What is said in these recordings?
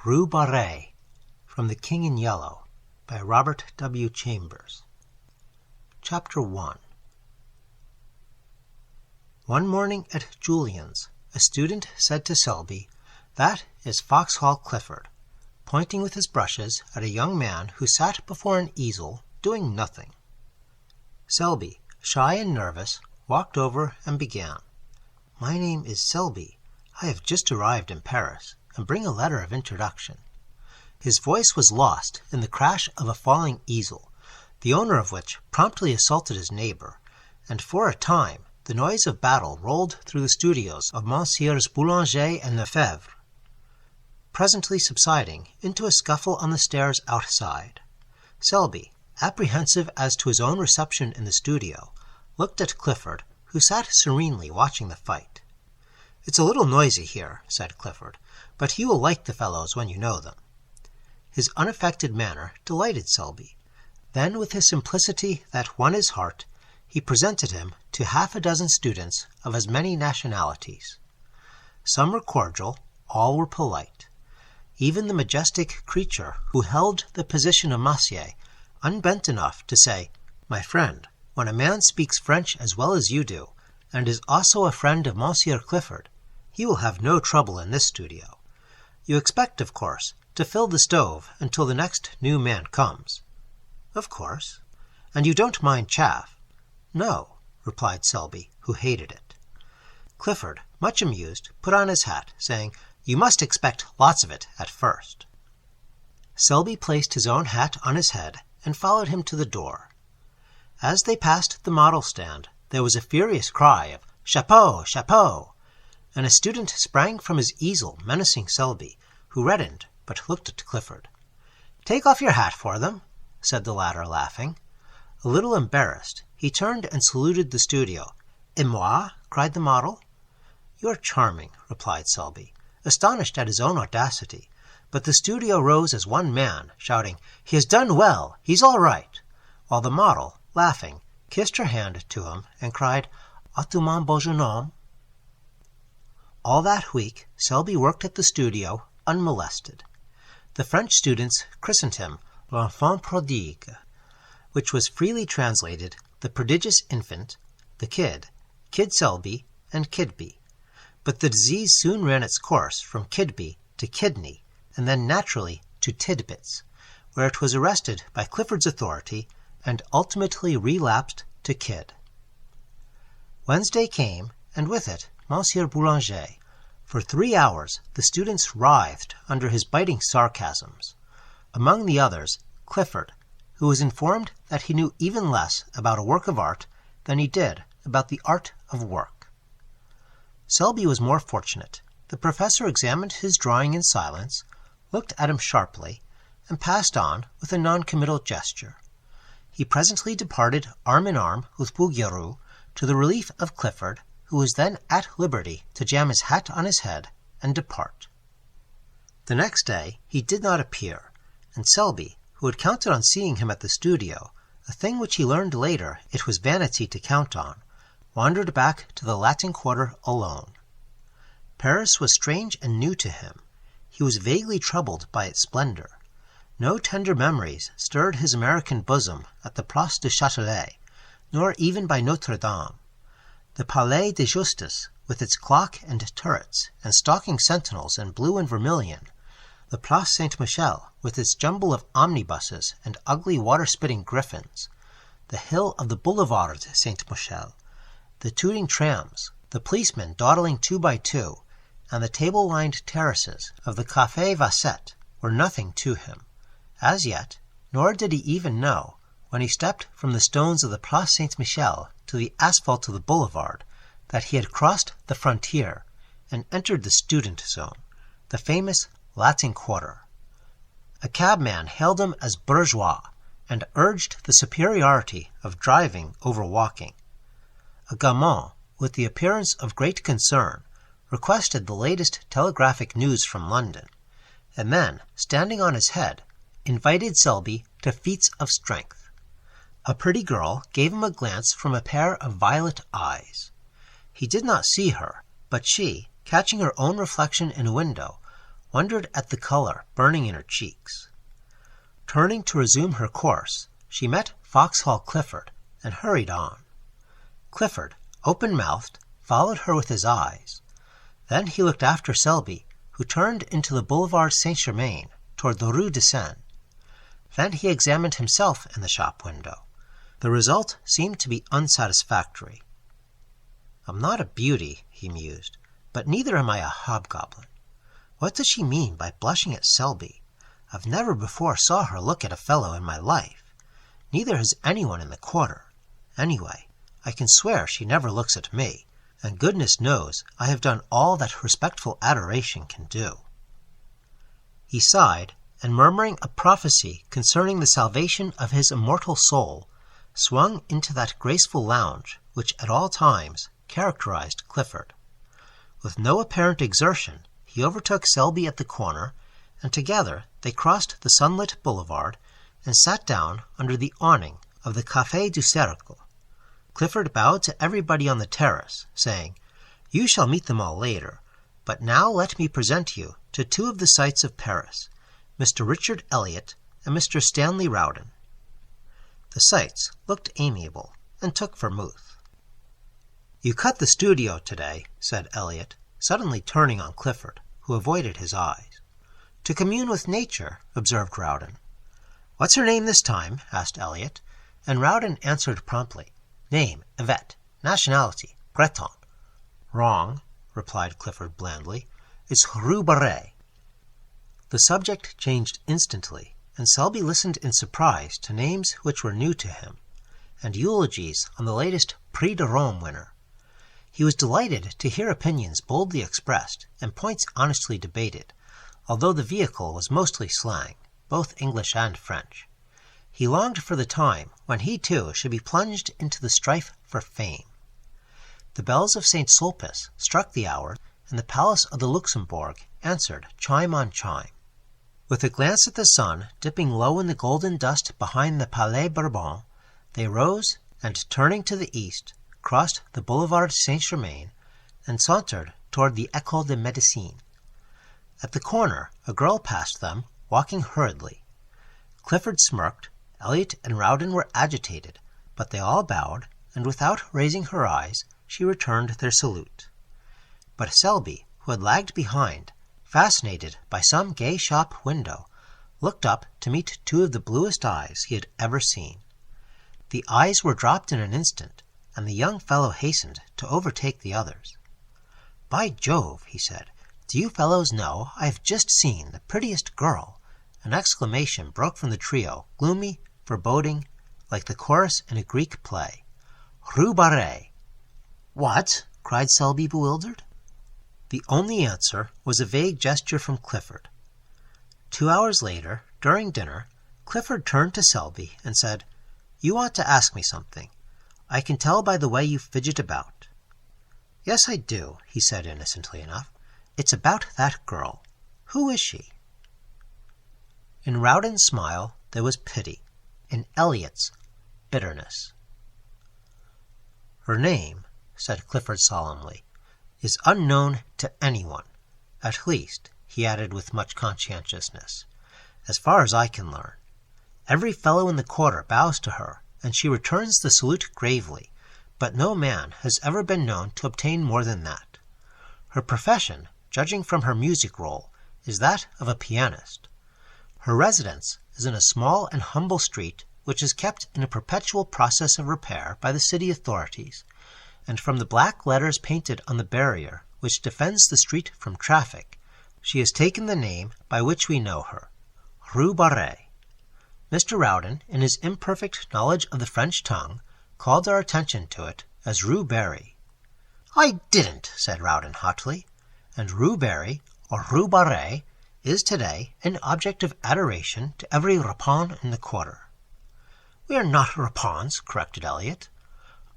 Rue Barrée, from The King in Yellow, by Robert W. Chambers. Chapter 1. One morning at Julian's, a student said to Selby, "That is Foxhall Clifford," pointing with his brushes at a young man who sat before an easel, doing nothing. Selby, shy and nervous, walked over and began. "My name is Selby. I have just arrived in Paris, and bring a letter of introduction." His voice was lost in the crash of a falling easel, the owner of which promptly assaulted his neighbor, and for a time the noise of battle rolled through the studios of Messieurs Boulanger and Lefebvre, presently subsiding into a scuffle on the stairs outside. Selby, apprehensive as to his own reception in the studio, looked at Clifford, who sat serenely watching the fight. "It's a little noisy here," said Clifford, "but you will like the fellows when you know them." His unaffected manner delighted Selby. Then, with a simplicity that won his heart, he presented him to half a dozen students of as many nationalities. Some were cordial, all were polite. Even the majestic creature who held the position of Massier, unbent enough to say, "My friend, when a man speaks French as well as you do, and is also a friend of Monsieur Clifford, he will have no trouble in this studio. You expect, of course, to fill the stove until the next new man comes." "Of course." "And you don't mind chaff?" "No," replied Selby, who hated it. Clifford, much amused, put on his hat, saying, "You must expect lots of it at first." Selby placed his own hat on his head and followed him to the door. As they passed the model stand, there was a furious cry of "Chapeau! Chapeau!" and a student sprang from his easel menacing Selby, who reddened but looked at Clifford. "Take off your hat for them," said the latter, laughing. A little embarrassed, he turned and saluted the studio. "Et moi?" cried the model. "You're charming," replied Selby, astonished at his own audacity, but the studio rose as one man, shouting, "He has done well! He's all right!" while the model, laughing, kissed her hand to him and cried, "A tout mon beau jeune homme." All that week Selby worked at the studio unmolested. The French students christened him l'enfant prodigue, which was freely translated the prodigious infant, the kid, Kid Selby, and Kidby. But the disease soon ran its course from Kidby to kidney, and then naturally to tidbits, where it was arrested by Clifford's authority and ultimately relapsed to kid. Wednesday came, and with it Monsieur Boulanger. For 3 hours the students writhed under his biting sarcasms. Among the others, Clifford, who was informed that he knew even less about a work of art than he did about the art of work. Selby was more fortunate. The professor examined his drawing in silence, looked at him sharply, and passed on with a non-committal gesture. He presently departed arm in arm with Bouguereau, to the relief of Clifford, who was then at liberty to jam his hat on his head and depart. The next day he did not appear, and Selby, who had counted on seeing him at the studio, a thing which he learned later it was vanity to count on, wandered back to the Latin Quarter alone. Paris was strange and new to him. He was vaguely troubled by its splendor. No tender memories stirred his American bosom at the Place du Châtelet, nor even by Notre Dame. The Palais de Justice, with its clock and turrets, and stalking sentinels in blue and vermilion, the Place Saint-Michel, with its jumble of omnibuses and ugly water-spitting griffins, the hill of the Boulevard Saint-Michel, the tooting trams, the policemen dawdling 2 by 2, and the table-lined terraces of the Café Vasset were nothing to him, as yet, nor did he even know, when he stepped from the stones of the Place Saint-Michel to the asphalt of the boulevard, that he had crossed the frontier and entered the student zone, the famous Latin Quarter. A cabman hailed him as bourgeois, and urged the superiority of driving over walking. A gamin, with the appearance of great concern, requested the latest telegraphic news from London, and then, standing on his head, invited Selby to feats of strength. A pretty girl gave him a glance from a pair of violet eyes. He did not see her, but she, catching her own reflection in a window, wondered at the color burning in her cheeks. Turning to resume her course, she met Foxhall Clifford and hurried on. Clifford, open-mouthed, followed her with his eyes. Then he looked after Selby, who turned into the Boulevard Saint-Germain toward the Rue de Seine. Then he examined himself in the shop window. The result seemed to be unsatisfactory. "I'm not a beauty," he mused, "but neither am I a hobgoblin. What does she mean by blushing at Selby? I've never before saw her look at a fellow in my life. Neither has anyone in the quarter. Anyway, I can swear she never looks at me, and goodness knows I have done all that respectful adoration can do." He sighed, and murmuring a prophecy concerning the salvation of his immortal soul, swung into that graceful lounge which at all times characterized Clifford. With no apparent exertion, he overtook Selby at the corner, and together they crossed the sunlit boulevard and sat down under the awning of the Café du Cercle. Clifford bowed to everybody on the terrace, saying, "You shall meet them all later, but now let me present you to two of the sights of Paris, Mr. Richard Elliot and Mr. Stanley Rowden." The sights looked amiable and took vermouth. "You cut the studio today," said Elliot, suddenly turning on Clifford, who avoided his eyes. "To commune with nature," observed Rowden. "What's her name this time?" asked Elliot, and Rowden answered promptly, "Name, Yvette. Nationality, Breton." "Wrong," replied Clifford blandly. "It's Rue Barrée." The subject changed instantly, and Selby listened in surprise to names which were new to him, and eulogies on the latest Prix de Rome winner. He was delighted to hear opinions boldly expressed and points honestly debated, although the vehicle was mostly slang, both English and French. He longed for the time when he too should be plunged into the strife for fame. The bells of St. Sulpice struck the hour, and the palace of the Luxembourg answered chime on chime. With a glance at the sun dipping low in the golden dust behind the Palais Bourbon, they rose and, turning to the east, crossed the Boulevard Saint-Germain and sauntered toward the École de Médecine. At the corner, a girl passed them, walking hurriedly. Clifford smirked, Elliot and Rowden were agitated, but they all bowed, and without raising her eyes, she returned their salute. But Selby, who had lagged behind, fascinated by some gay shop window, looked up to meet two of the bluest eyes he had ever seen. The eyes were dropped in an instant, and the young fellow hastened to overtake the others. "By Jove," he said, "do you fellows know I have just seen the prettiest girl?" An exclamation broke from the trio, gloomy, foreboding, like the chorus in a Greek play. "Rue Barrée." "What?" cried Selby, bewildered. The only answer was a vague gesture from Clifford. 2 hours later, during dinner, Clifford turned to Selby and said, "You want to ask me something. I can tell by the way you fidget about." "Yes, I do," he said innocently enough. "It's about that girl. Who is she?" In Rowden's smile there was pity. In Elliot's, bitterness. "Her name," said Clifford solemnly, "is unknown to anyone. At least," he added with much conscientiousness, "as far as I can learn. Every fellow in the quarter bows to her, and she returns the salute gravely, but no man has ever been known to obtain more than that. Her profession, judging from her music roll, is that of a pianist. Her residence is in a small and humble street which is kept in a perpetual process of repair by the city authorities, and from the black letters painted on the barrier which defends the street from traffic, she has taken the name by which we know her, Rue Barrée. Mr. Rowden, in his imperfect knowledge of the French tongue, called our attention to it as Rue Barrée." "I didn't," said Rowden hotly, "and Rue Barrée, or Rue Barrée, is today an object of adoration to every rapin in the quarter." "We are not rapins," corrected Elliot.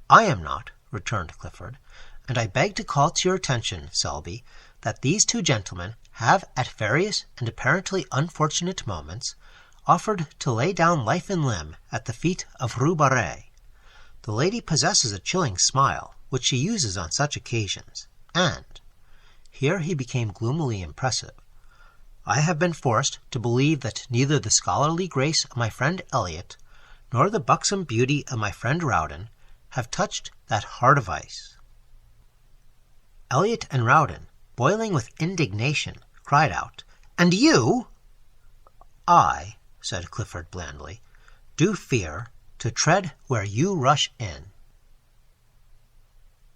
"I am not," returned Clifford, "and I beg to call to your attention, Selby, that these two gentlemen have at various and apparently unfortunate moments offered to lay down life and limb at the feet of Rue Barrée. The lady possesses a chilling smile, which she uses on such occasions, and—" here he became gloomily impressive, I have been forced to believe that neither the scholarly grace of my friend Eliot, nor the buxom beauty of my friend Rawdon, have touched that heart of ice." Eliot and Rawdon, boiling with indignation, cried out, "And you?" "I," said Clifford blandly, "do fear to tread where you rush in."